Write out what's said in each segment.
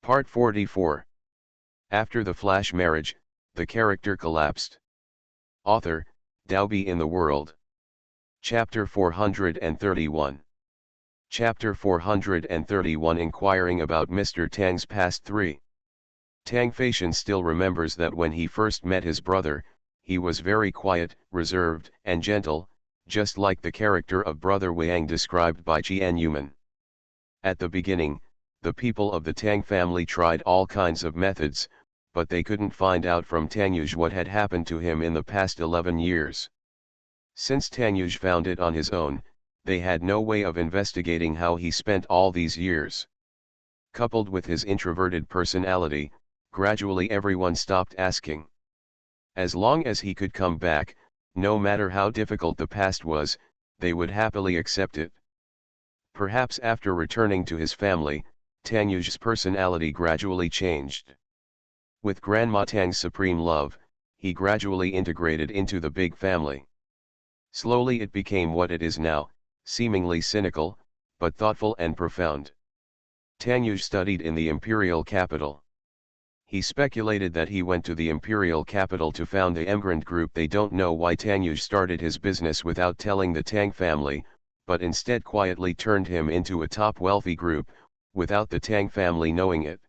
Part 44. After the flash marriage, the character collapsed. Author, Dalby in the World. Chapter 431. Chapter 431 Inquiring about Mr. Tang's past 3. Tang Feishan still remembers that when he first met his brother, he was very quiet, reserved, and gentle, just like the character of Brother Wang described by Qian Yuman. At the beginning, the people of the Tang family tried all kinds of methods, but they couldn't find out from Tangyuj what had happened to him in the past 11 years. Since Tangyuj found it on his own, they had no way of investigating how he spent all these years. Coupled with his introverted personality, gradually everyone stopped asking. As long as he could come back, no matter how difficult the past was, they would happily accept it. Perhaps after returning to his family, Tangyuj's personality gradually changed. With Grandma Tang's supreme love, he gradually integrated into the big family. Slowly it became what it is now, seemingly cynical, but thoughtful and profound. Tangyuj studied in the imperial capital. He speculated that he went to the imperial capital to found the emigrant group. They don't know why Tangyuj started his business without telling the Tang family, but instead quietly turned him into a top wealthy group, without the Tang family knowing it.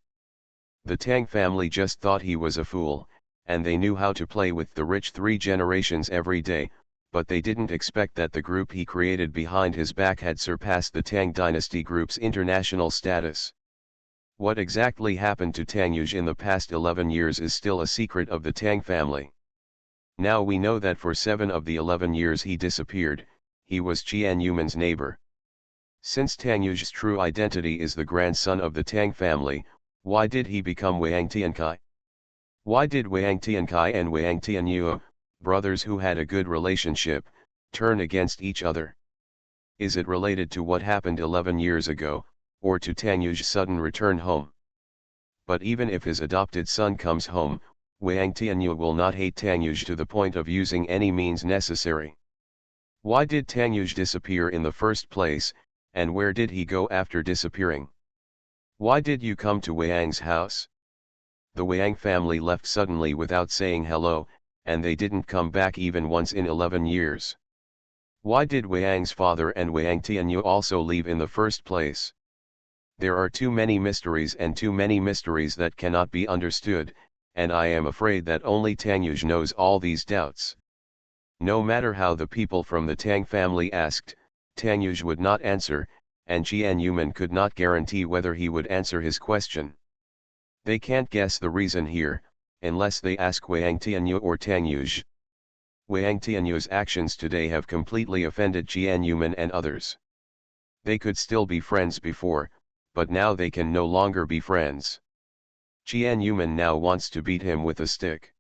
The Tang family just thought he was a fool, and they knew how to play with the rich 3 generations every day, but they didn't expect that the group he created behind his back had surpassed the Tang dynasty group's international status. What exactly happened to Tangyuj in the past 11 years is still a secret of the Tang family. Now we know that for 7 of the 11 years he disappeared, he was Qian Yuman's neighbor. Since Tangyuj's true identity is the grandson of the Tang family, why did he become Wang Tiankai? Why did Wang Tiankai and Wang Tianyu, brothers who had a good relationship, turn against each other? Is it related to what happened 11 years ago, or to Tangyuj's sudden return home? But even if his adopted son comes home, Wang Tianyu will not hate Tangyuj to the point of using any means necessary. Why did Tangyuj disappear in the first place, and where did he go after disappearing? Why did you come to Wang's house? The Wang family left suddenly without saying hello, and they didn't come back even once in 11 years. Why did Wang's father and Wang Tianyu also leave in the first place? There are too many mysteries and too many mysteries that cannot be understood, and I am afraid that only Tangyuj knows all these doubts. No matter how the people from the Tang family asked, Tangyuj would not answer, and Qian Yuman could not guarantee whether he would answer his question. They can't guess the reason here, unless they ask Wang Tianyu or Tangyuj. Wang Tianyu's actions today have completely offended Qian Yuman and others. They could still be friends before, but now they can no longer be friends. Qian Yuman now wants to beat him with a stick.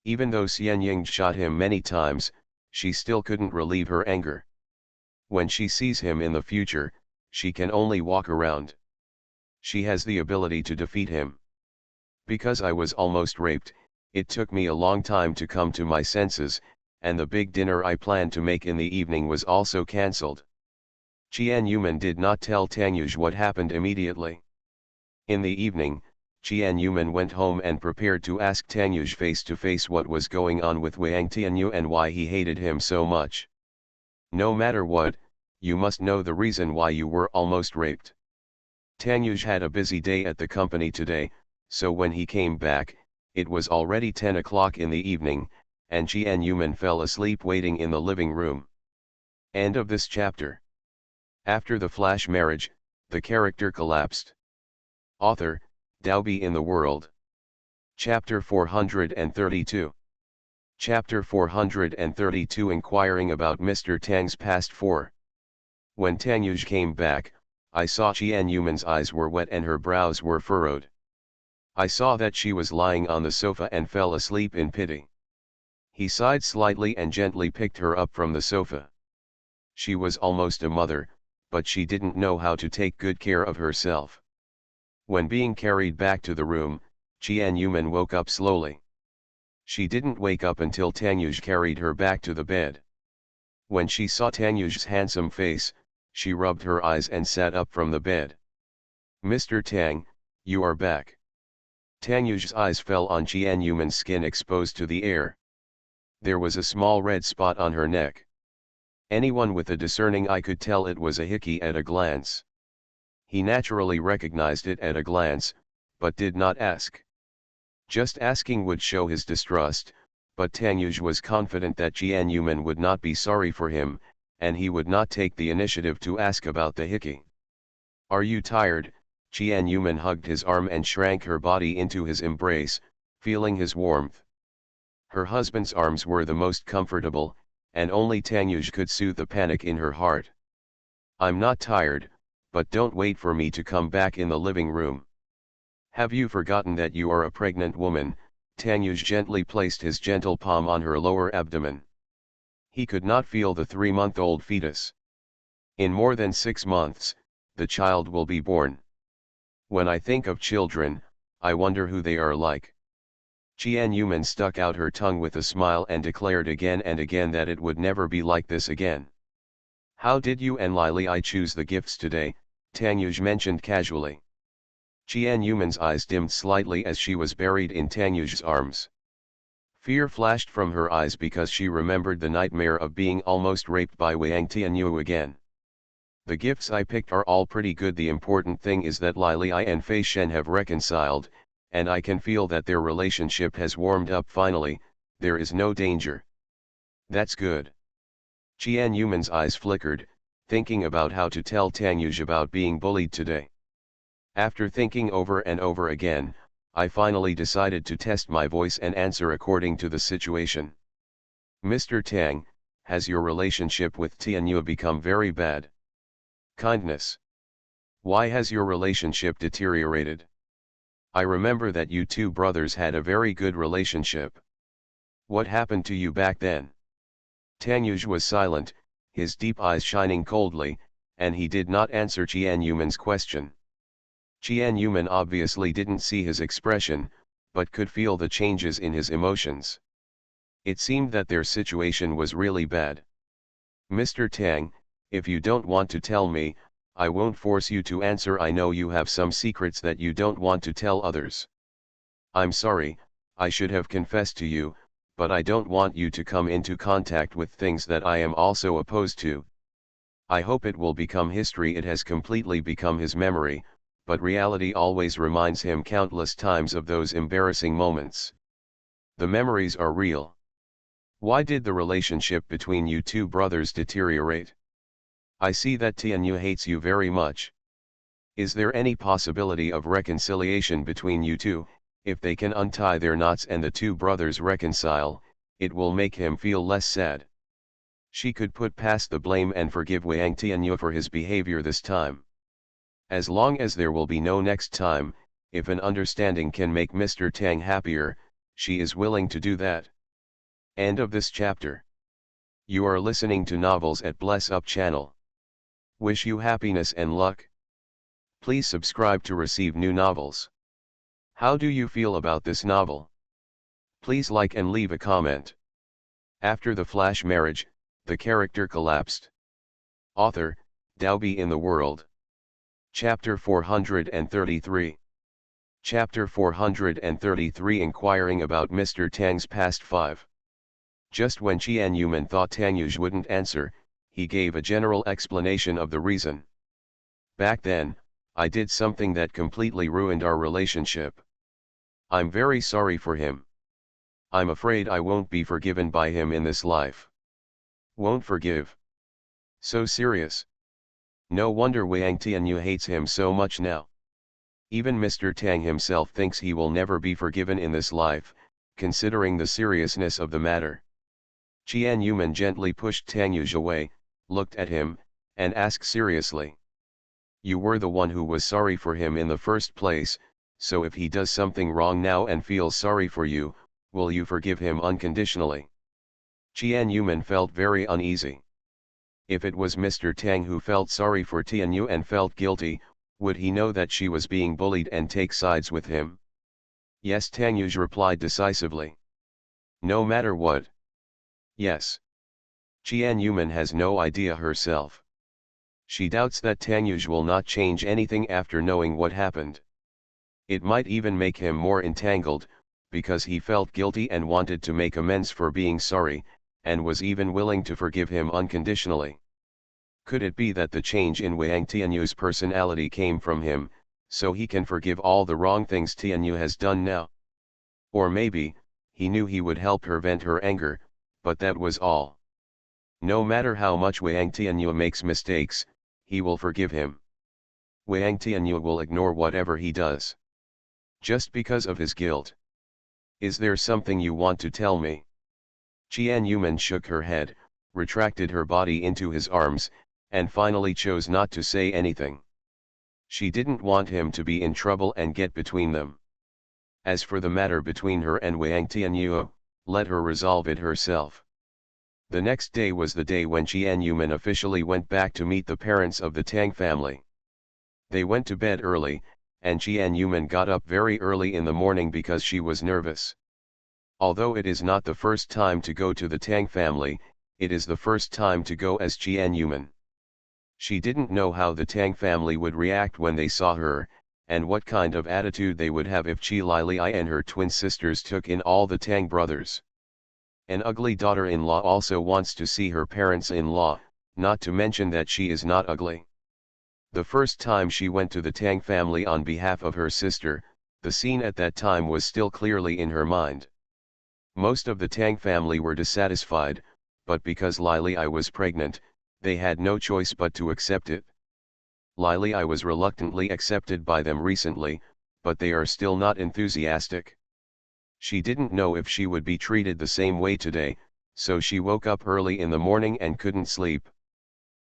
Even though Xian Ying shot him many times, she still couldn't relieve her anger. When she sees him in the future, she can only walk around. She has the ability to defeat him. Because I was almost raped, it took me a long time to come to my senses, and the big dinner I planned to make in the evening was also cancelled. Qian Yuman did not tell Tangyuj what happened immediately. In the evening, Qian Yuman went home and prepared to ask Tangyuj face to face what was going on with Wang Tianyu and why he hated him so much. No matter what, you must know the reason why you were almost raped. Tangyuj had a busy day at the company today, so when he came back, it was already 10 o'clock in the evening, and Qian Yuman fell asleep waiting in the living room. End of this chapter. After the flash marriage, the character collapsed. Author, Dalby in the World. Chapter 432. Chapter 432 Inquiring about Mr. Tang's past 4. When Tangyuj came back, I saw Qian Yuman's eyes were wet and her brows were furrowed. I saw that she was lying on the sofa and fell asleep in pity. He sighed slightly and gently picked her up from the sofa. She was almost a mother, but she didn't know how to take good care of herself. When being carried back to the room, Qian Yuman woke up slowly. She didn't wake up until Tangyuj carried her back to the bed. When she saw Tangyuj's handsome face, she rubbed her eyes and sat up from the bed. "Mr. Tang, You are back. Tanyu's eyes fell on Tianyuman's skin exposed to the air. There was a small red spot on her neck. Anyone with a discerning eye could tell it was a hickey at a glance. He naturally recognized it at a glance, but did not ask. Just asking would show his distrust, but Tanyuj was confident that Tianyuman would not be sorry for him, and he would not take the initiative to ask about the hickey. Are you tired? Tianyuman hugged his arm and shrank her body into his embrace, feeling his warmth. Her husband's arms were the most comfortable, and only Tanyuj could soothe the panic in her heart. I'm not tired, but don't wait for me to come back in the living room. Have you forgotten that you are a pregnant woman? Tanyuj gently placed his gentle palm on her lower abdomen. He could not feel the 3-month-old fetus. In more than 6 months, the child will be born. When I think of children, I wonder who they are like. Tianyuman stuck out her tongue with a smile and declared again and again that it would never be like this again. How did you and Lili choose the gifts today? Tanyuj mentioned casually. Tianyuman's eyes dimmed slightly as she was buried in Tanyuj's arms. Fear flashed from her eyes because she remembered the nightmare of being almost raped by Wang Tianyu again. The gifts I picked are all pretty good. The important thing is that Lili and Fei Shen have reconciled, and I can feel that their relationship has warmed up finally. There is no danger. That's good. Tianyuman's eyes flickered, thinking about how to tell Tanyuj about being bullied today. After thinking over and over again, I finally decided to test my voice and answer according to the situation. Mr. Tang, has your relationship with Tianyu become very bad? Kindness. Why has your relationship deteriorated? I remember that you two brothers had a very good relationship. What happened to you back then? Tanyuj was silent, his deep eyes shining coldly, and he did not answer Tianyuman's question. Tianyuman obviously didn't see his expression, but could feel the changes in his emotions. It seemed that their situation was really bad. Mr. Tang, if you don't want to tell me, I won't force you to answer. I know you have some secrets that you don't want to tell others. I'm sorry, I should have confessed to you, but I don't want you to come into contact with things that I am also opposed to. I hope it will become history. It has completely become his memory, but reality always reminds him countless times of those embarrassing moments. The memories are real. Why did the relationship between you two brothers deteriorate? I see that Tianyu hates you very much. Is there any possibility of reconciliation between you two? If they can untie their knots and the two brothers reconcile, it will make him feel less sad. She could put past the blame and forgive Wang Tianyu for his behavior this time. As long as there will be no next time, if an understanding can make Mr. Tang happier, she is willing to do that. End of this chapter. You are listening to Novels at Bless Up channel. Wish you happiness and luck. Please subscribe to receive new novels. How do you feel about this novel? Please like and leave a comment. After the flash marriage, the character collapsed. Author, Daobi in the World. Chapter 433. Chapter 433 Inquiring about Mr. Tang's past 5. Just when Tianyuman thought Tanyuj wouldn't answer, he gave a general explanation of the reason. Back then, I did something that completely ruined our relationship. I'm very sorry for him. I'm afraid I won't be forgiven by him in this life. Won't forgive? So serious. No wonder Wang Tianyu hates him so much now. Even Mr. Tang himself thinks he will never be forgiven in this life, considering the seriousness of the matter. Tianyuman gently pushed Tanyuj away, looked at him, and asked seriously. You were the one who was sorry for him in the first place, so if he does something wrong now and feels sorry for you, will you forgive him unconditionally? Tianyuman felt very uneasy. If it was Mr. Tang who felt sorry for Tianyu and felt guilty, would he know that she was being bullied and take sides with him? Yes, Tanyuj replied decisively. No matter what. Yes. Tianyuman has no idea herself. She doubts that Tanyuj will not change anything after knowing what happened. It might even make him more entangled, because he felt guilty and wanted to make amends for being sorry, and was even willing to forgive him unconditionally. Could it be that the change in Wang Tianyu's personality came from him, so he can forgive all the wrong things Tianyu has done now? Or maybe, he knew he would help her vent her anger, but that was all. No matter how much Wang Tianyu makes mistakes, he will forgive him. Wang Tianyu will ignore whatever he does, just because of his guilt. Is there something you want to tell me? Qian Yuman shook her head, retracted her body into his arms, and finally chose not to say anything. She didn't want him to be in trouble and get between them. As for the matter between her and Wang Tianyu, let her resolve it herself. The next day was the day when Qian Yuman officially went back to meet the parents of the Tang family. They went to bed early, and Qian Yuman got up very early in the morning because she was nervous. Although it is not the first time to go to the Tang family, it is the first time to go as Qian Yuman. She didn't know how the Tang family would react when they saw her, and what kind of attitude they would have if Qi Lili and her twin sisters took in all the Tang brothers. An ugly daughter-in-law also wants to see her parents-in-law, not to mention that she is not ugly. The first time she went to the Tang family on behalf of her sister, the scene at that time was still clearly in her mind. Most of the Tang family were dissatisfied, but because Lili was pregnant, they had no choice but to accept it. Lili was reluctantly accepted by them recently, but they are still not enthusiastic. She didn't know if she would be treated the same way today, so she woke up early in the morning and couldn't sleep.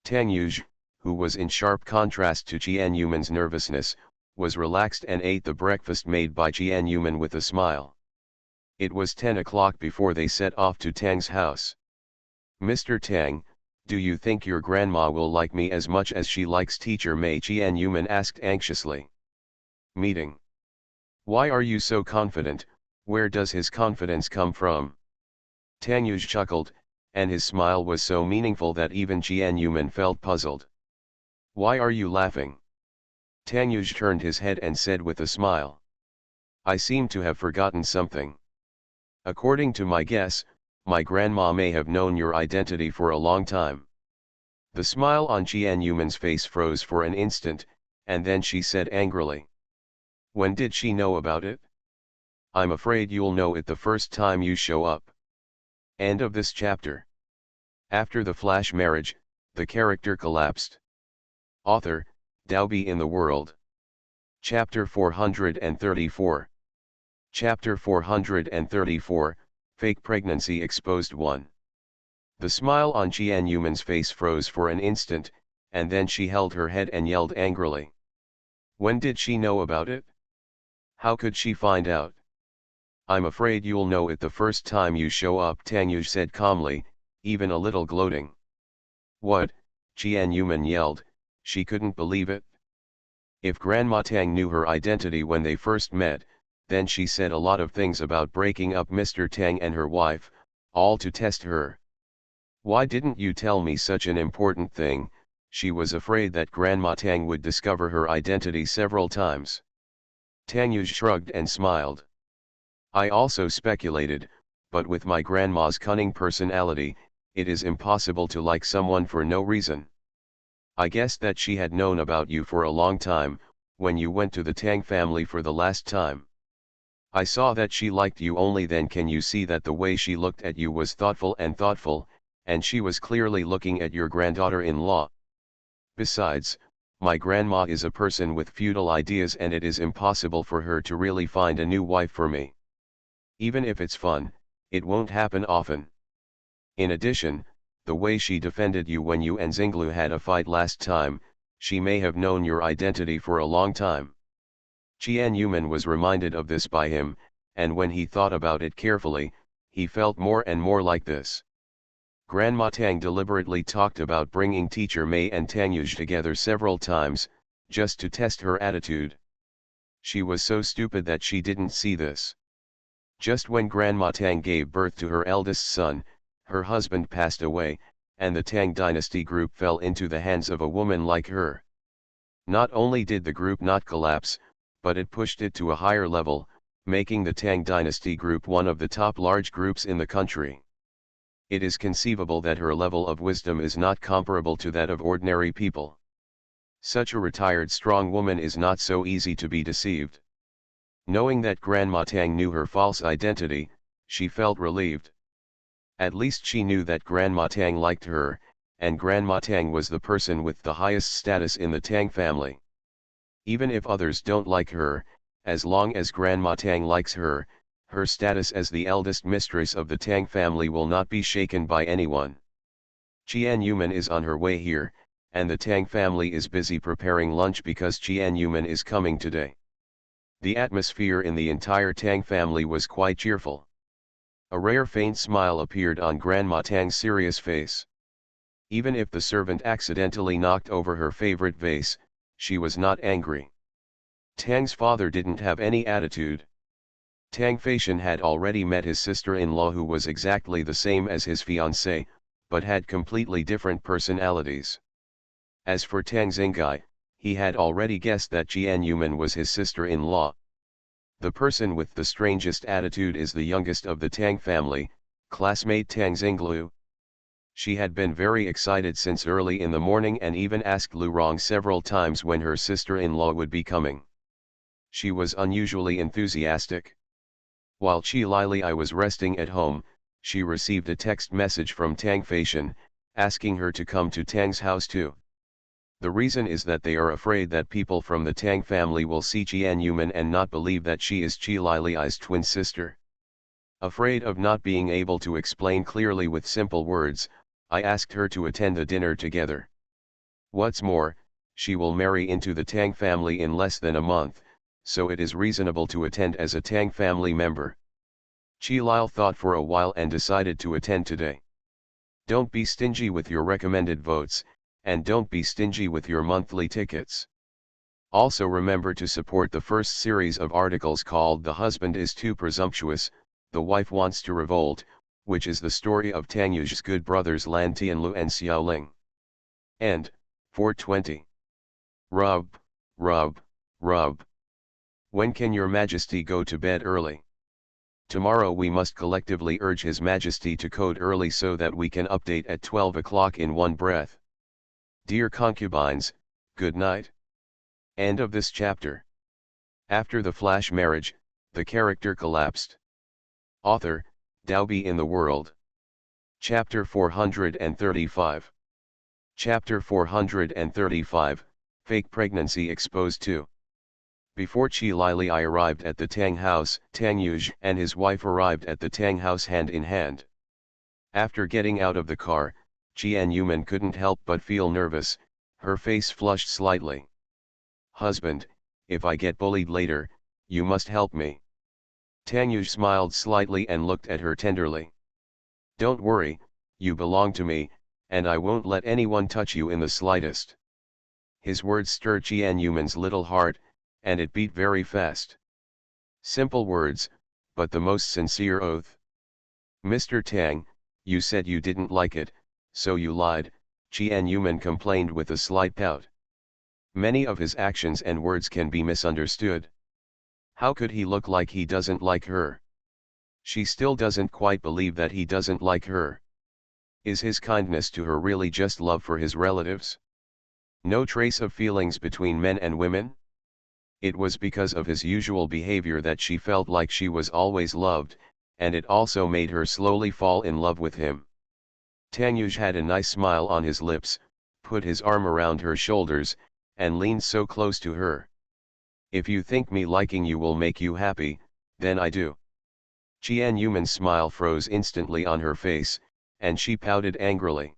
Tang Yuj, who was in sharp contrast to Qian Yuman's nervousness, was relaxed and ate the breakfast made by Qian Yuman with a smile. It was 10 o'clock before they set off to Tang's house. "Mr. Tang, do you think your grandma will like me as much as she likes Teacher Mei?" Qian Yuman asked anxiously. Meeting. Why are you so confident? Where does his confidence come from? Tang Yuj chuckled, and his smile was so meaningful that even Qian Yuman felt puzzled. Why are you laughing? Tang Yuj turned his head and said with a smile. I seem to have forgotten something. According to my guess, my grandma may have known your identity for a long time. The smile on Qian Yuman's face froze for an instant, and then she said angrily. When did she know about it? I'm afraid you'll know it the first time you show up. End of this chapter. After the flash marriage, the character collapsed. Author, Daobi in the World. Chapter 434. Chapter 434, Fake Pregnancy Exposed 1. The smile on Qian Yuman's face froze for an instant, and then she held her head and yelled angrily. When did she know about it? How could she find out? I'm afraid you'll know it the first time you show up, Tang Yuj said calmly, even a little gloating. What? Qian Yuman yelled, she couldn't believe it. If Grandma Tang knew her identity when they first met, then she said a lot of things about breaking up Mr. Tang and her wife, all to test her. Why didn't you tell me such an important thing? She was afraid that Grandma Tang would discover her identity several times. Tang Yuj shrugged and smiled. I also speculated, but with my grandma's cunning personality, it is impossible to like someone for no reason. I guessed that she had known about you for a long time, when you went to the Tang family for the last time. I saw that she liked you only then. Can you see that the way she looked at you was thoughtful, and she was clearly looking at your granddaughter-in-law. Besides, my grandma is a person with feudal ideas and it is impossible for her to really find a new wife for me. Even if it's fun, it won't happen often. In addition, the way she defended you when you and Xinglu had a fight last time, she may have known your identity for a long time. Qian Yuman was reminded of this by him, and when he thought about it carefully, he felt more and more like this. Grandma Tang deliberately talked about bringing Teacher Mei and Tang Yuj together several times, just to test her attitude. She was so stupid that she didn't see this. Just when Grandma Tang gave birth to her eldest son, her husband passed away, and the Tang dynasty group fell into the hands of a woman like her. Not only did the group not collapse, but it pushed it to a higher level, making the Tang dynasty group one of the top large groups in the country. It is conceivable that her level of wisdom is not comparable to that of ordinary people. Such a retired strong woman is not so easy to be deceived. Knowing that Grandma Tang knew her false identity, she felt relieved. At least she knew that Grandma Tang liked her, and Grandma Tang was the person with the highest status in the Tang family. Even if others don't like her, as long as Grandma Tang likes her, her status as the eldest mistress of the Tang family will not be shaken by anyone. Qian Yuman is on her way here, and the Tang family is busy preparing lunch because Qian Yuman is coming today. The atmosphere in the entire Tang family was quite cheerful. A rare faint smile appeared on Grandma Tang's serious face. Even if the servant accidentally knocked over her favorite vase, she was not angry. Tang's father didn't have any attitude. Tang Feishan had already met his sister-in-law who was exactly the same as his fiancée, but had completely different personalities. As for Tang Xingai, he had already guessed that Qian Yuman was his sister-in-law. The person with the strangest attitude is the youngest of the Tang family, classmate Tang Xinglu. She had been very excited since early in the morning and even asked Lu Rong several times when her sister-in-law would be coming. She was unusually enthusiastic. While Qi Lili was resting at home, she received a text message from Tang Feishan, asking her to come to Tang's house too. The reason is that they are afraid that people from the Tang family will see Qian Yuman and not believe that she is Qi Lili's twin sister. Afraid of not being able to explain clearly with simple words, I asked her to attend the dinner together. What's more, she will marry into the Tang family in less than a month, so it is reasonable to attend as a Tang family member. Qi Lil thought for a while and decided to attend today. Don't be stingy with your recommended votes, and don't be stingy with your monthly tickets. Also remember to support the first series of articles called The Husband is Too Presumptuous, The Wife Wants to Revolt, which is the story of Tang Yu's good brothers Lan Tianlu and Xiaoling. And, 420. Rub, rub, rub. When can your Majesty go to bed early? Tomorrow we must collectively urge His Majesty to code early so that we can update at 12 o'clock in one breath. Dear concubines, good night. End of this chapter. After the flash marriage, the character collapsed. Author, Daobi in the World. Chapter 435. Chapter 435, Fake Pregnancy Exposed to. Before Qi Lili arrived at the Tang house, Tang Yuj and his wife arrived at the Tang house hand in hand. After getting out of the car, Qian Yuman couldn't help but feel nervous, her face flushed slightly. Husband, if I get bullied later, you must help me. Tang Yuj smiled slightly and looked at her tenderly. Don't worry, you belong to me, and I won't let anyone touch you in the slightest. His words stirred Qian Yuman's little heart, and it beat very fast. Simple words, but the most sincere oath. Mr. Tang, you said you didn't like it, so you lied, Qian Yuman complained with a slight pout. Many of his actions and words can be misunderstood. How could he look like he doesn't like her? She still doesn't quite believe that he doesn't like her. Is his kindness to her really just love for his relatives? No trace of feelings between men and women? It was because of his usual behavior that she felt like she was always loved, and it also made her slowly fall in love with him. Tang Yuj had a nice smile on his lips, put his arm around her shoulders, and leaned so close to her. If you think me liking you will make you happy, then I do. Qian Yuman's smile froze instantly on her face, and she pouted angrily.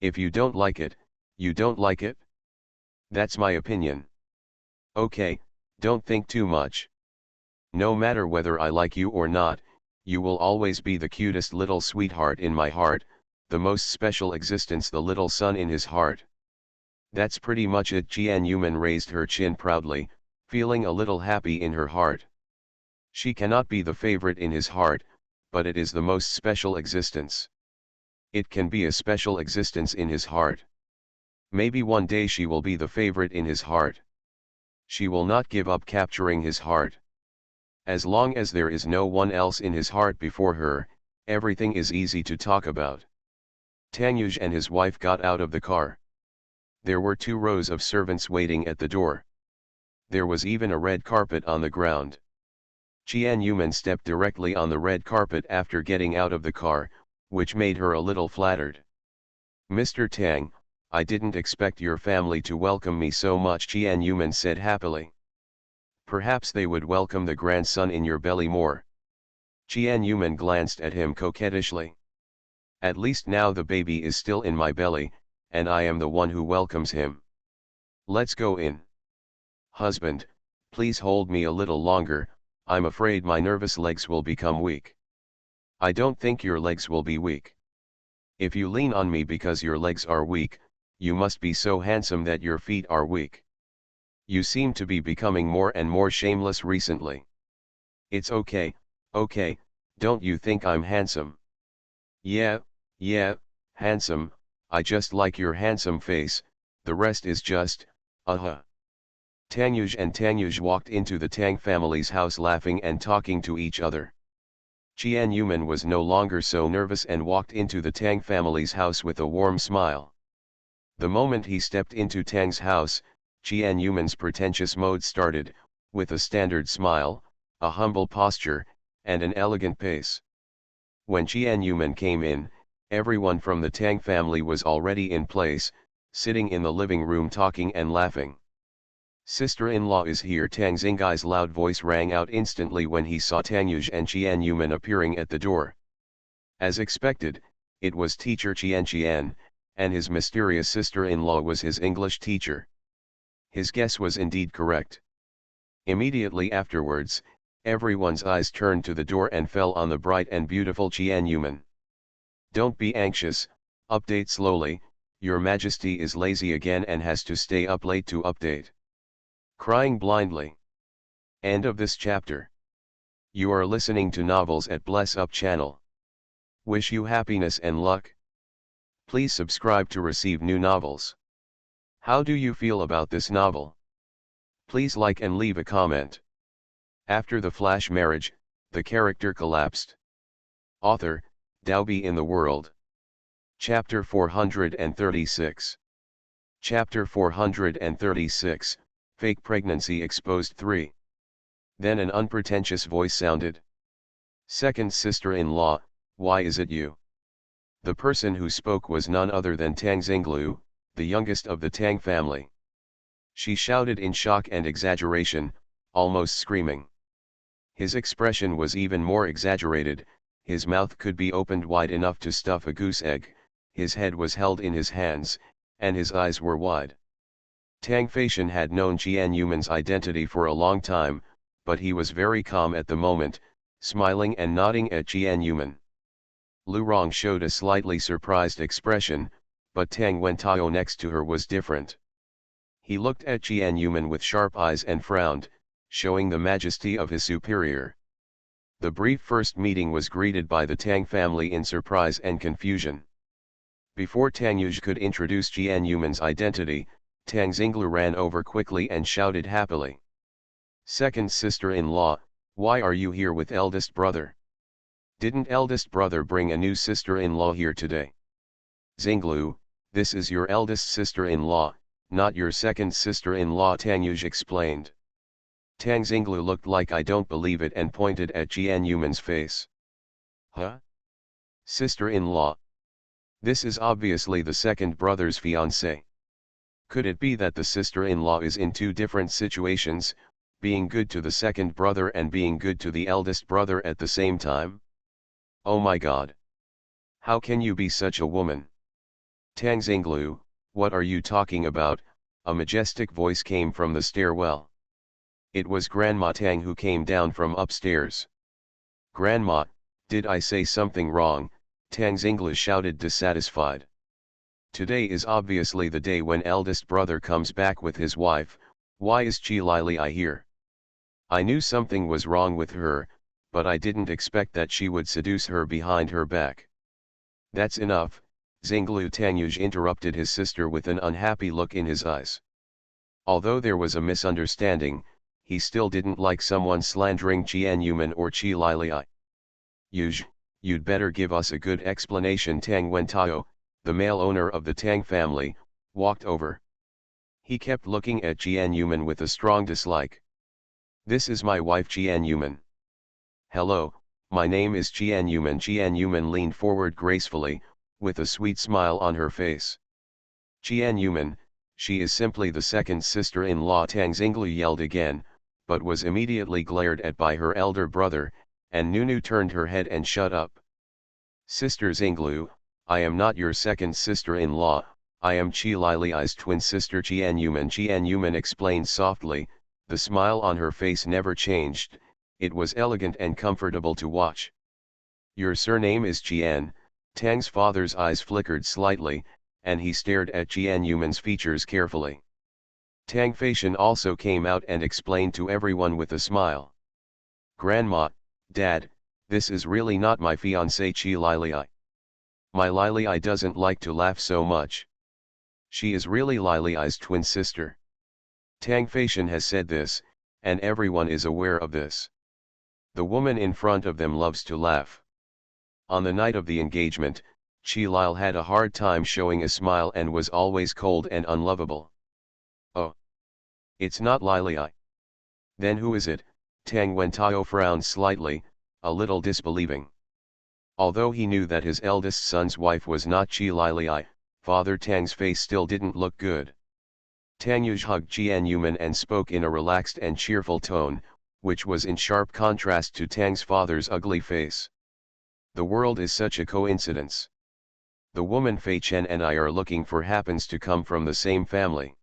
If you don't like it, you don't like it? That's my opinion. Okay, don't think too much. No matter whether I like you or not, you will always be the cutest little sweetheart in my heart, the most special existence, the little sun in his heart. That's pretty much it. Qian Yuman raised her chin proudly, feeling a little happy in her heart. She cannot be the favorite in his heart, but it is the most special existence. It can be a special existence in his heart. Maybe one day she will be the favorite in his heart. She will not give up capturing his heart. As long as there is no one else in his heart before her, everything is easy to talk about. Tanyuj and his wife got out of the car. There were 2 rows of servants waiting at the door. There was even a red carpet on the ground. Qian Yuman stepped directly on the red carpet after getting out of the car, which made her a little flattered. "Mr. Tang, I didn't expect your family to welcome me so much," Qian Yuman said happily. "Perhaps they would welcome the grandson in your belly more." Qian Yuman glanced at him coquettishly. "At least now the baby is still in my belly, and I am the one who welcomes him. Let's go in." "Husband, please hold me a little longer, I'm afraid my nervous legs will become weak." "I don't think your legs will be weak. If you lean on me because your legs are weak, you must be so handsome that your feet are weak. You seem to be becoming more and more shameless recently." "It's okay, don't you think I'm handsome?" Yeah, handsome, I just like your handsome face, the rest is just, Tanyuj and Tanyuj walked into the Tang family's house laughing and talking to each other. Qian Yuman was no longer so nervous and walked into the Tang family's house with a warm smile. The moment he stepped into Tang's house, Qian Yuman's pretentious mode started, with a standard smile, a humble posture, and an elegant pace. When Qian Yuman came in, everyone from the Tang family was already in place, sitting in the living room talking and laughing. "Sister-in-law is here." Tang Xingai's loud voice rang out instantly when he saw Tanyuj and Qian Yuman appearing at the door. As expected, it was teacher Qian, and his mysterious sister-in-law was his English teacher. His guess was indeed correct. Immediately afterwards, everyone's eyes turned to the door and fell on the bright and beautiful Qian Yuman. "Don't be anxious, update slowly, your majesty is lazy again and has to stay up late to update." Crying blindly. End of this chapter. You are listening to novels at Bless Up channel. Wish you happiness and luck. Please subscribe to receive new novels. How do you feel about this novel? Please like and leave a comment. After the flash marriage, the character collapsed. Author, Daobi in the World. Chapter 436. Chapter 436, Fake Pregnancy Exposed 3. Then an unpretentious voice sounded. "Second sister-in-law, why is it you?" The person who spoke was none other than Tang Xinglu, the youngest of the Tang family. She shouted in shock and exaggeration, almost screaming. His expression was even more exaggerated, his mouth could be opened wide enough to stuff a goose egg, his head was held in his hands, and his eyes were wide. Tang Feishan had known Qian Yuman's identity for a long time, but he was very calm at the moment, smiling and nodding at Qian Yuman. Lu Rong showed a slightly surprised expression, but Tang Wentao next to her was different. He looked at Qian Yuman with sharp eyes and frowned, showing the majesty of his superior. The brief first meeting was greeted by the Tang family in surprise and confusion. Before Tanyuj could introduce Qian Yuman's identity, Tang Xinglu ran over quickly and shouted happily. "Second sister-in-law, why are you here with eldest brother? Didn't eldest brother bring a new sister-in-law here today?" "Xinglu, this is your eldest sister-in-law, not your second sister-in-law," Tanyuj explained. Tang Xinglu looked like "I don't believe it" and pointed at Qian Yuman's face. "Huh? Sister-in-law? This is obviously the second brother's fiancée. Could it be that the sister-in-law is in 2 different situations, being good to the second brother and being good to the eldest brother at the same time? Oh my God! How can you be such a woman?" "Tang Xinglu, what are you talking about?" a majestic voice came from the stairwell. It was Grandma Tang who came down from upstairs. "Grandma, did I say something wrong?" Tang Xinglu shouted dissatisfied. "Today is obviously the day when eldest brother comes back with his wife, why is Qi Lili here? I knew something was wrong with her, but I didn't expect that she would seduce her behind her back." "That's enough," Xinglu Tanyuj interrupted his sister with an unhappy look in his eyes. Although there was a misunderstanding, he still didn't like someone slandering Jianyuman or Chi Lilei. Yuj, you'd better give us a good explanation. Tang Wentao, the male owner of the Tang family, walked over. He kept looking at Jianyuman with a strong dislike. This is my wife Jianyuman. Hello, my name is Jianyuman. Jianyuman leaned forward gracefully, with a sweet smile on her face. Jianyuman, she is simply the second sister-in-law. Tang Xinglu yelled again, but was immediately glared at by her elder brother, and Nunu turned her head and shut up. Sister Xinglu, I am not your second sister-in-law, I am Chi Lilei's twin sister Jianyuman. Jianyuman explained softly, the smile on her face never changed, it was elegant and comfortable to watch. Your surname is Jian. Tang's father's eyes flickered slightly, and he stared at Jianyuman's features carefully. Tang Feishan also came out and explained to everyone with a smile. Grandma, Dad, this is really not my fiancée Chi Lilei. My Lilei doesn't like to laugh so much. She is really Lilei's twin sister. Tang Feishan has said this, and everyone is aware of this. The woman in front of them loves to laugh. On the night of the engagement, Chi Lil had a hard time showing a smile and was always cold and unlovable. Oh. It's not Lilei. Then who is it? Tang Wentao frowned slightly, a little disbelieving. Although he knew that his eldest son's wife was not Chi Lilei, Father Tang's face still didn't look good. Tang Yuj hugged Jianyuman and spoke in a relaxed and cheerful tone, which was in sharp contrast to Tang's father's ugly face. The world is such a coincidence. The woman Fei Chen and I are looking for happens to come from the same family.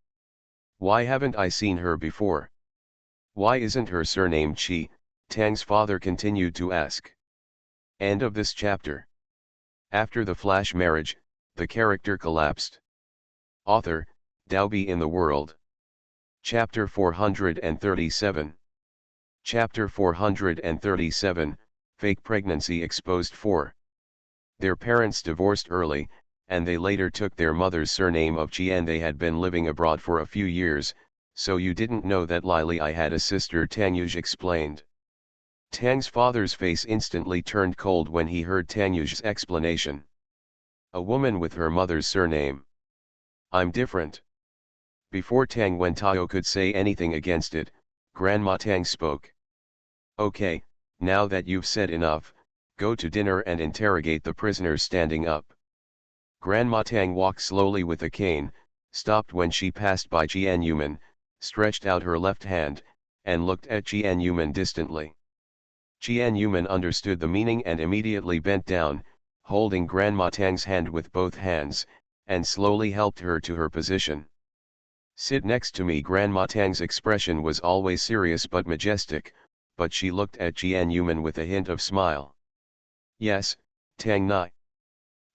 Why haven't I seen her before? Why isn't her surname Chi? Tang's father continued to ask. End of this chapter. After the flash marriage, the character collapsed. Author, Daobi in the World. Chapter 437. Chapter 437, Fake Pregnancy Exposed. 4. Their parents divorced early, and they later took their mother's surname of Chi, and they had been living abroad for a few years, so you didn't know that Lilei had a sister, Tang Yuj explained. Tang's father's face instantly turned cold when he heard Tang Yuj's explanation. A woman with her mother's surname. I'm different. Before Tang Wentao could say anything against it, Grandma Tang spoke. Okay, now that you've said enough, go to dinner and interrogate the prisoners. Standing up. Grandma Tang walked slowly with a cane, stopped when she passed by Jianyuman, stretched out her left hand, and looked at Jianyuman distantly. Jianyuman understood the meaning and immediately bent down, holding Grandma Tang's hand with both hands, and slowly helped her to her position. Sit next to me. Grandma Tang's expression was always serious but majestic, but she looked at Jianyuman with a hint of smile. Yes, Tang Nai.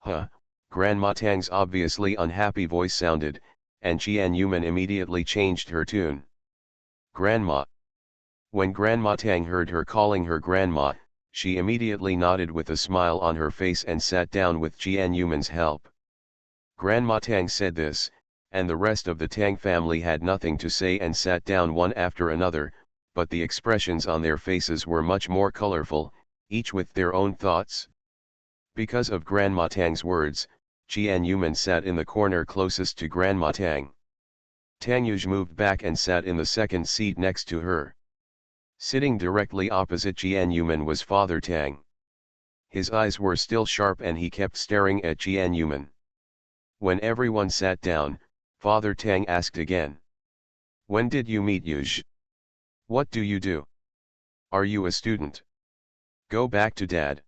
Huh, Grandma Tang's obviously unhappy voice sounded, and Jianyuman immediately changed her tune. Grandma. When Grandma Tang heard her calling her grandma, she immediately nodded with a smile on her face and sat down with Jianyuman's help. Grandma Tang said this, and the rest of the Tang family had nothing to say and sat down one after another, but the expressions on their faces were much more colorful, each with their own thoughts. Because of Grandma Tang's words, Jianyuman sat in the corner closest to Grandma Tang. Tang Yuj moved back and sat in the second seat next to her. Sitting directly opposite Jianyuman was Father Tang. His eyes were still sharp and he kept staring at Jianyuman. When everyone sat down, Father Tang asked again. When did you meet Yuj? What do you do? Are you a student? Go back to Dad.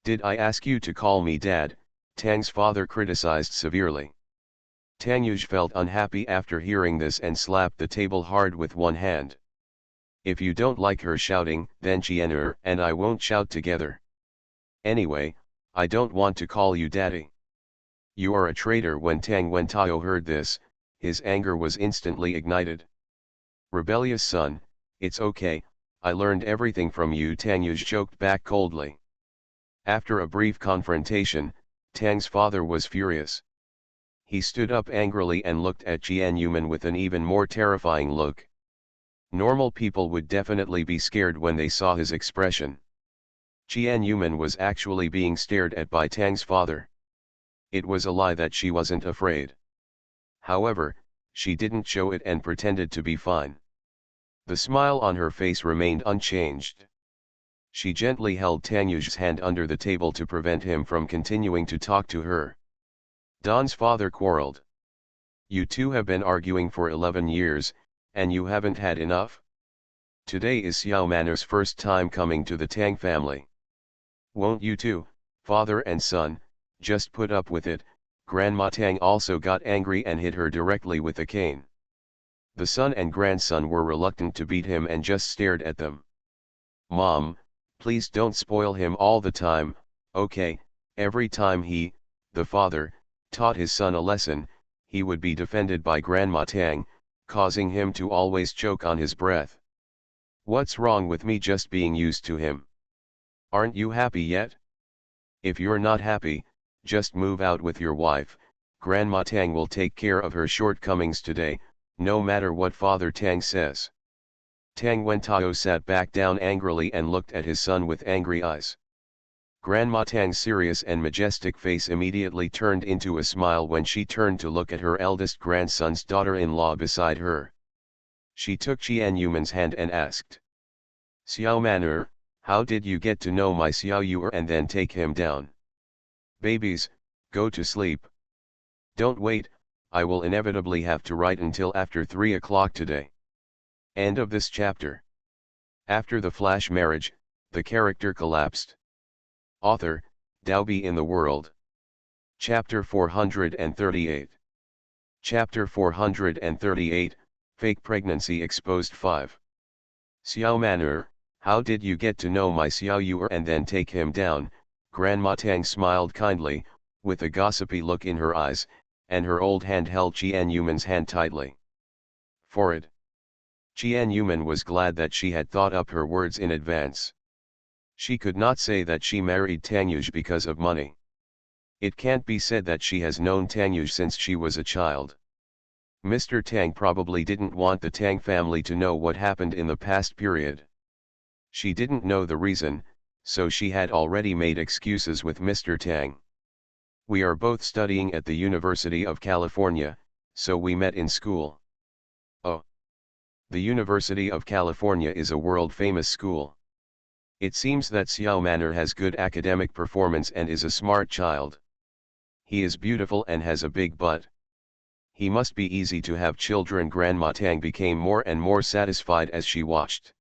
Did I ask you to call me Dad? Tang's father criticized severely. Tang Yuj felt unhappy after hearing this and slapped the table hard with one hand. If you don't like her shouting, then Jian'er and I won't shout together. Anyway, I don't want to call you Daddy. You are a traitor. When Tang Wentao heard this, his anger was instantly ignited. Rebellious son, it's okay, I learned everything from you. Tang Yuj joked back coldly. After a brief confrontation, Tang's father was furious. He stood up angrily and looked at Jian Yuman with an even more terrifying look. Normal people would definitely be scared when they saw his expression. Jian Yuman was actually being stared at by Tang's father. It was a lie that she wasn't afraid. However, she didn't show it and pretended to be fine. The smile on her face remained unchanged. She gently held Tang Yu's hand under the table to prevent him from continuing to talk to her. Don's father quarreled. You two have been arguing for 11 years, and you haven't had enough? Today is Xiao Maner's first time coming to the Tang family. Won't you two, father and son, just put up with it? Grandma Tang also got angry and hit her directly with a cane. The son and grandson were reluctant to beat him and just stared at them. Mom, please don't spoil him all the time, okay? Every time he, the father, taught his son a lesson, he would be defended by Grandma Tang, causing him to always choke on his breath. What's wrong with me just being used to him? Aren't you happy yet? If you're not happy, just move out with your wife. Grandma Tang will take care of her shortcomings today, no matter what Father Tang says. Tang Wentao sat back down angrily and looked at his son with angry eyes. Grandma Tang's serious and majestic face immediately turned into a smile when she turned to look at her eldest grandson's daughter-in-law beside her. She took Jian Yuman's hand and asked, Xiao Maner, how did you get to know my Xiao Yu and then take him down? Babies, go to sleep. Don't wait, I will inevitably have to write until after 3 o'clock today. End of this chapter. After the flash marriage, the character collapsed. Author, Daobi in the World. Chapter 438. Chapter 438, Fake Pregnancy Exposed 5. Xiao Maner, how did you get to know my Xiao Yu and then take him down? Grandma Tang smiled kindly, with a gossipy look in her eyes, and her old hand held Jian Yuman's hand tightly. For it. Jian Yuman was glad that she had thought up her words in advance. She could not say that she married Tang Yuj because of money. It can't be said that she has known Tang Yuj since she was a child. Mr. Tang probably didn't want the Tang family to know what happened in the past period. She didn't know the reason, so she had already made excuses with Mr. Tang. We are both studying at the University of California, so we met in school. Oh. The University of California is a world-famous school. It seems that Xiao Maner has good academic performance and is a smart child. He is beautiful and has a big butt. He must be easy to have children. Grandma Tang became more and more satisfied as she watched.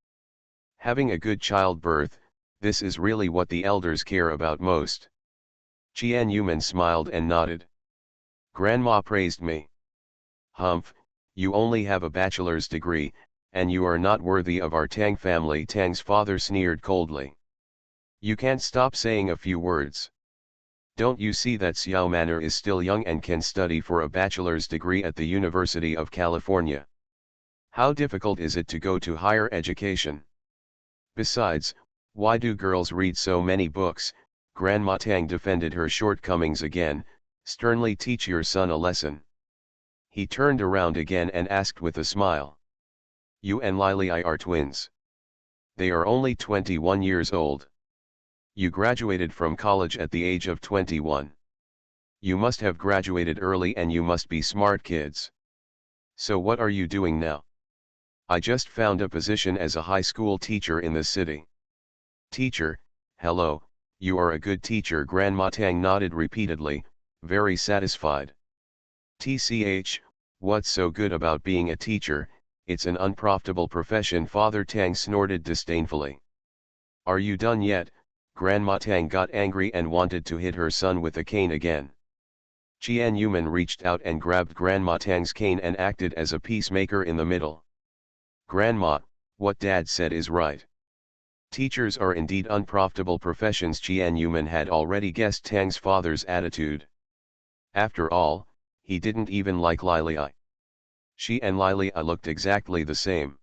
Having a good childbirth, this is really what the elders care about most. Jian Yuman smiled and nodded. Grandma praised me. Humph, you only have a bachelor's degree, and you are not worthy of our Tang family. Tang's father sneered coldly. You can't stop saying a few words. Don't you see that Xiao Maner is still young and can study for a bachelor's degree at the University of California? How difficult is it to go to higher education? Besides, why do girls read so many books? Grandma Tang defended her shortcomings again. Sternly teach your son a lesson. He turned around again and asked with a smile. You and Lili are twins. They are only 21 years old. You graduated from college at the age of 21. You must have graduated early and you must be smart kids. So what are you doing now? I just found a position as a high school teacher in the city. Teacher, hello, you are a good teacher. Grandma Tang nodded repeatedly, very satisfied. TCH, what's so good about being a teacher? It's an unprofitable profession. Father Tang snorted disdainfully. Are you done yet? Grandma Tang got angry and wanted to hit her son with a cane again. Jian Yuman reached out and grabbed Grandma Tang's cane and acted as a peacemaker in the middle. Grandma, what Dad said is right. Teachers are indeed unprofitable professions. Jian Yuman had already guessed Tang's father's attitude. After all, he didn't even like Lili. She and Lili looked exactly the same.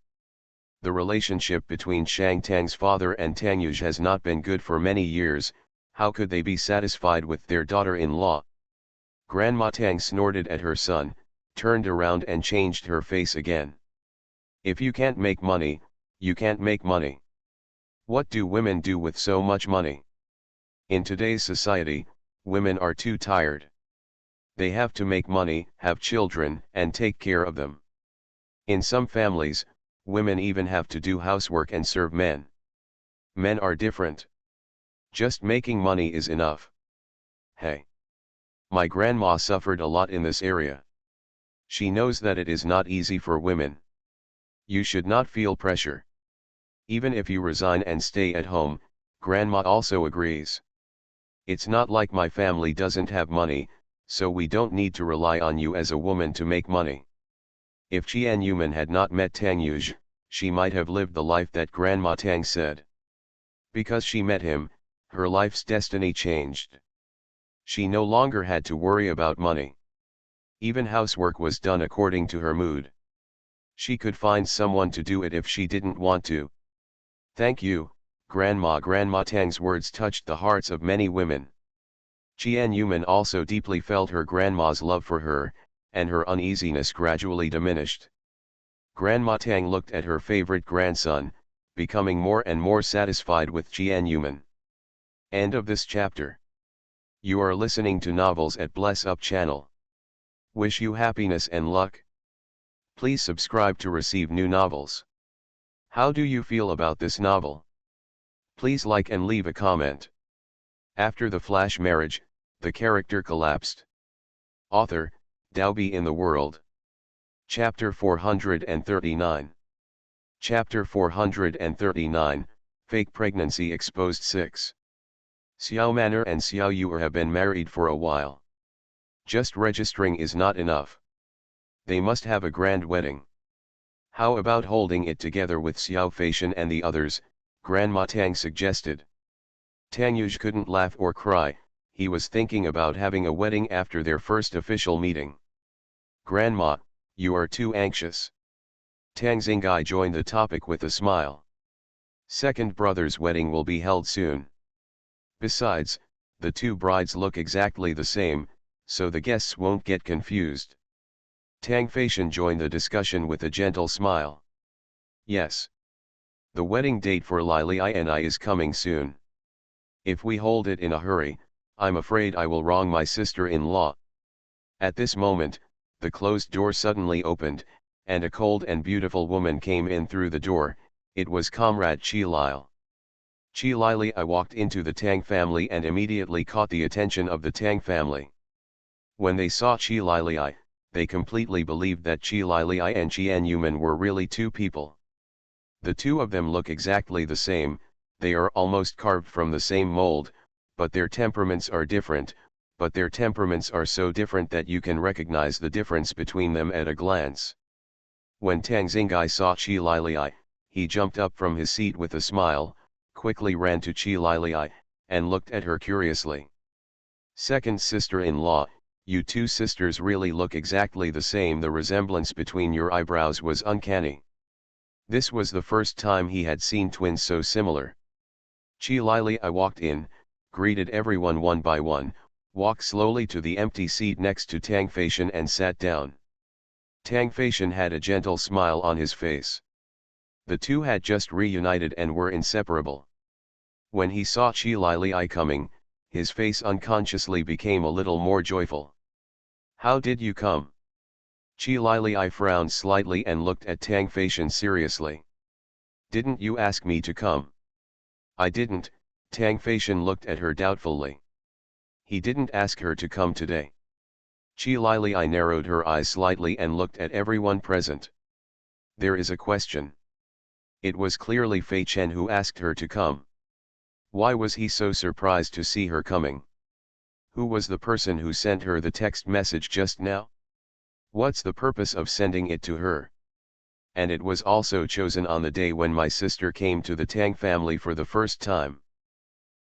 The relationship between Shang Tang's father and Tang Yuj has not been good for many years. How could they be satisfied with their daughter-in-law? Grandma Tang snorted at her son, turned around and changed her face again. If you can't make money, you can't make money. What do women do with so much money? In today's society, women are too tired. They have to make money, have children, and take care of them. In some families, women even have to do housework and serve men. Men are different. Just making money is enough. Hey. My grandma suffered a lot in this area. She knows that it is not easy for women. You should not feel pressure. Even if you resign and stay at home, grandma also agrees. It's not like my family doesn't have money, so we don't need to rely on you as a woman to make money. If Qian Yuman had not met Tang Yuj, she might have lived the life that Grandma Tang said. Because she met him, her life's destiny changed. She no longer had to worry about money. Even housework was done according to her mood. She could find someone to do it if she didn't want to. Thank you, Grandma. Grandma Tang's words touched the hearts of many women. Qian Yuman also deeply felt her grandma's love for her, and her uneasiness gradually diminished. Grandma Tang looked at her favorite grandson, becoming more and more satisfied with Qian Yuman. End of this chapter. You are listening to Novels at Bless Up channel. Wish you happiness and luck. Please subscribe to receive new novels. How do you feel about this novel? Please like and leave a comment. After the flash marriage, the character collapsed. Author, Daobi in the World. Chapter 439. Chapter 439, Fake Pregnancy Exposed 6. Xiao Manor and Xiao Yu have been married for a while. Just registering is not enough. They must have a grand wedding. How about holding it together with Xiao Feishan and the others, Grandma Tang suggested. Tang Yuj couldn't laugh or cry, he was thinking about having a wedding after their first official meeting. Grandma, you are too anxious. Tang Xingai joined the topic with a smile. Second brother's wedding will be held soon. Besides, the two brides look exactly the same, so the guests won't get confused. Tang Feishan joined the discussion with a gentle smile. Yes. The wedding date for Lili and I is coming soon. If we hold it in a hurry, I'm afraid I will wrong my sister-in-law. At this moment, the closed door suddenly opened, and a cold and beautiful woman came in through the door. It was Comrade Qi Lile. Qi Lili walked into the Tang family and immediately caught the attention of the Tang family. When they saw Qi Lili, they completely believed that Qi Lili and Qian Yuman were really two people. The two of them look exactly the same, they are almost carved from the same mold, but their temperaments are different, but their temperaments are so different that you can recognize the difference between them at a glance. When Tang Xingai saw Qi Lili, he jumped up from his seat with a smile, quickly ran to Qi Lili, and looked at her curiously. Second sister-in-law, you two sisters really look exactly the same. The resemblance between your eyebrows was uncanny. This was the first time he had seen twins so similar. Qi Lili walked in, greeted everyone one by one, walked slowly to the empty seat next to Tang Feishan and sat down. Tang Feishan had a gentle smile on his face. The two had just reunited and were inseparable. When he saw Qi Lili coming, his face unconsciously became a little more joyful. How did you come? Qi Lili frowned slightly and looked at Tang Feishan seriously. Didn't you ask me to come? I didn't. Tang Feishan looked at her doubtfully. He didn't ask her to come today. Qi Lili narrowed her eyes slightly and looked at everyone present. There is a question. It was clearly Fei Chen who asked her to come. Why was he so surprised to see her coming? Who was the person who sent her the text message just now? What's the purpose of sending it to her? And it was also chosen on the day when my sister came to the Tang family for the first time.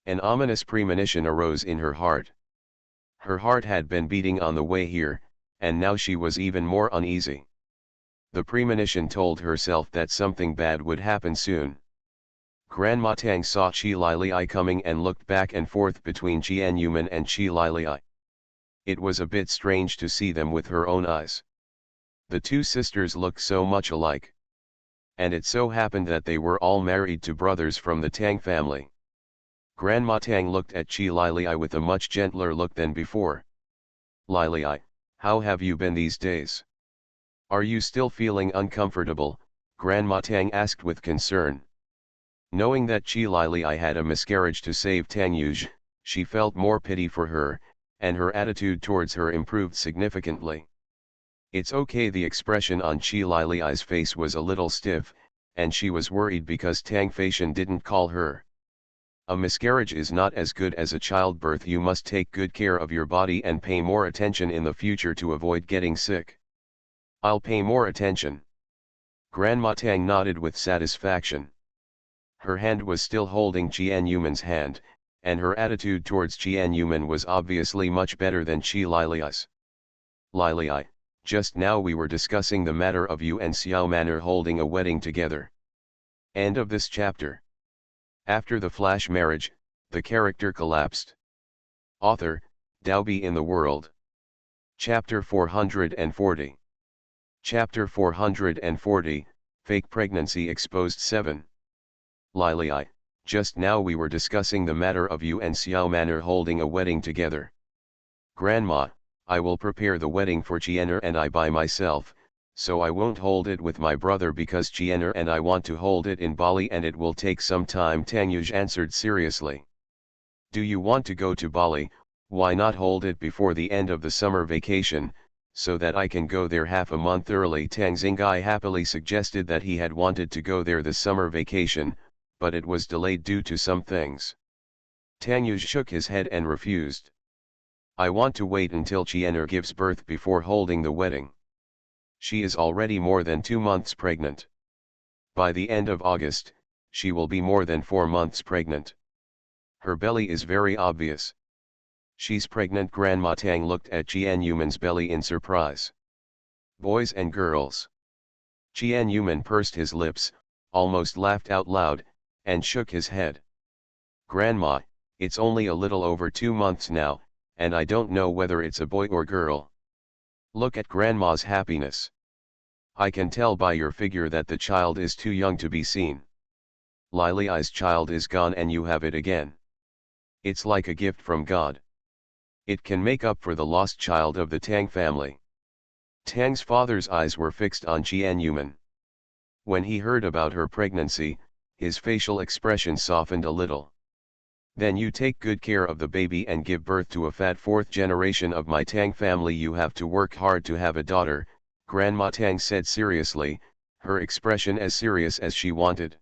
An ominous premonition arose in her heart. Her heart had been beating on the way here, and now she was even more uneasy. The premonition told herself that something bad would happen soon. Grandma Tang saw Qi Lili coming and looked back and forth between Qian Yuman and Qi Lili. It was a bit strange to see them with her own eyes. The two sisters looked so much alike. And it so happened that they were all married to brothers from the Tang family. Grandma Tang looked at Chi Lili with a much gentler look than before. Lili, how have you been these days? Are you still feeling uncomfortable? Grandma Tang asked with concern. Knowing that Chi Lili had a miscarriage to save Tang Yuj, she felt more pity for her, and her attitude towards her improved significantly. It's okay. The expression on Chi Lili's face was a little stiff, and she was worried because Tang Faishan didn't call her. A miscarriage is not as good as a childbirth. You must take good care of your body and pay more attention in the future to avoid getting sick. I'll pay more attention. Grandma Tang nodded with satisfaction. Her hand was still holding Qian Yuman's hand, and her attitude towards Qian Yuman was obviously much better than Chi Lili's. Lili, just now we were discussing the matter of you and Xiao Manor holding a wedding together. End of this chapter. After the flash marriage, the character collapsed. Author, Daobi in the World. Chapter 440. Chapter 440, Fake Pregnancy Exposed 7. Lili, just now we were discussing the matter of you and Xiao Manor holding a wedding together. Grandma, I will prepare the wedding for Chiener and I by myself, so I won't hold it with my brother because Chiener and I want to hold it in Bali and it will take some time. Tang Yuj answered seriously. Do you want to go to Bali? Why not hold it before the end of the summer vacation, so that I can go there half a month early? Tang Xingai happily suggested that he had wanted to go there this summer vacation, but it was delayed due to some things. Tang Yuj shook his head and refused. I want to wait until Chiener gives birth before holding the wedding. She is already more than 2 months pregnant. By the end of August, she will be more than 4 months pregnant. Her belly is very obvious. She's pregnant. Grandma Tang looked at Qian Yuman's belly in surprise. Boys and girls. Qian Yuman pursed his lips, almost laughed out loud, and shook his head. Grandma, it's only a little over 2 months now, and I don't know whether it's a boy or girl. Look at Grandma's happiness. I can tell by your figure that the child is too young to be seen. Lili's child is gone and you have it again. It's like a gift from God. It can make up for the lost child of the Tang family. Tang's father's eyes were fixed on Qian Yuman. When he heard about her pregnancy, his facial expression softened a little. Then you take good care of the baby and give birth to a fat 4th generation of my Tang family. You have to work hard to have a daughter, Grandma Tang said seriously, her expression as serious as she wanted.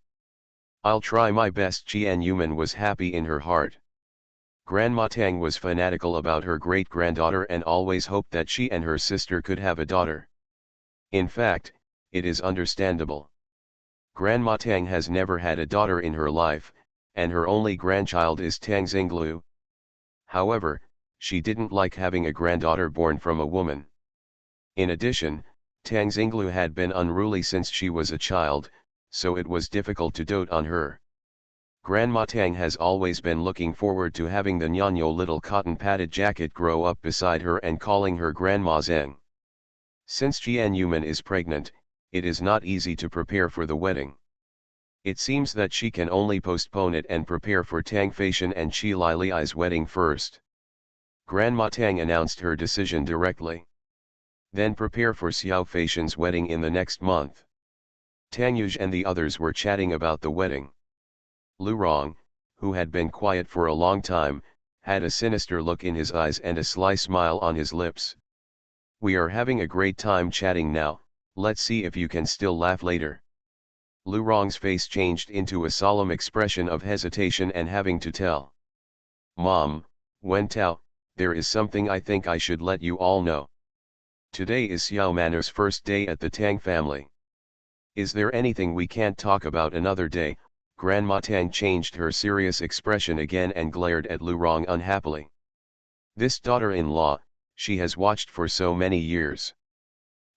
I'll try my best. Qian Yuman was happy in her heart. Grandma Tang was fanatical about her great-granddaughter and always hoped that she and her sister could have a daughter. In fact, it is understandable. Grandma Tang has never had a daughter in her life, and her only grandchild is Tang Xinglu. However, she didn't like having a granddaughter born from a woman. In addition, Tang Xinglu had been unruly since she was a child, so it was difficult to dote on her. Grandma Tang has always been looking forward to having the Nyanyo little cotton-padded jacket grow up beside her and calling her Grandma Zeng. Since Qian Yuman is pregnant, it is not easy to prepare for the wedding. It seems that she can only postpone it and prepare for Tang Faishan and Chi Lili's wedding first. Grandma Tang announced her decision directly. Then prepare for Xiao Faishan's wedding in the next month. Tang Yuj and the others were chatting about the wedding. Lu Rong, who had been quiet for a long time, had a sinister look in his eyes and a sly smile on his lips. We are having a great time chatting now, let's see if you can still laugh later. Lu Rong's face changed into a solemn expression of hesitation and having to tell. Mom, Wen Tao, there is something I think I should let you all know. Today is Xiao Manor's first day at the Tang family. Is there anything we can't talk about another day? Grandma Tang changed her serious expression again and glared at Lu Rong unhappily. This daughter-in-law, she has watched for so many years.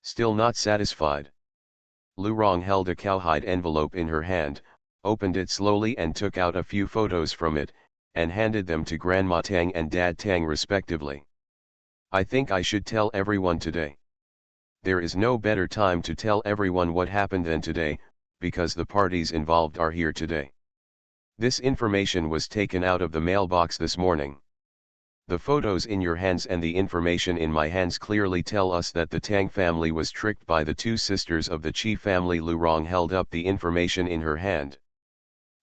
Still not satisfied. Lu Rong held a cowhide envelope in her hand, opened it slowly and took out a few photos from it, and handed them to Grandma Tang and Dad Tang respectively. I think I should tell everyone today. There is no better time to tell everyone what happened than today, because the parties involved are here today. This information was taken out of the mailbox this morning. The photos in your hands and the information in my hands clearly tell us that the Tang family was tricked by the two sisters of the Qi family. Lu Rong held up the information in her hand.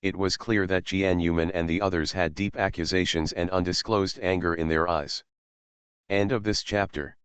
It was clear that Jian Yuman and the others had deep accusations and undisclosed anger in their eyes. End of this chapter.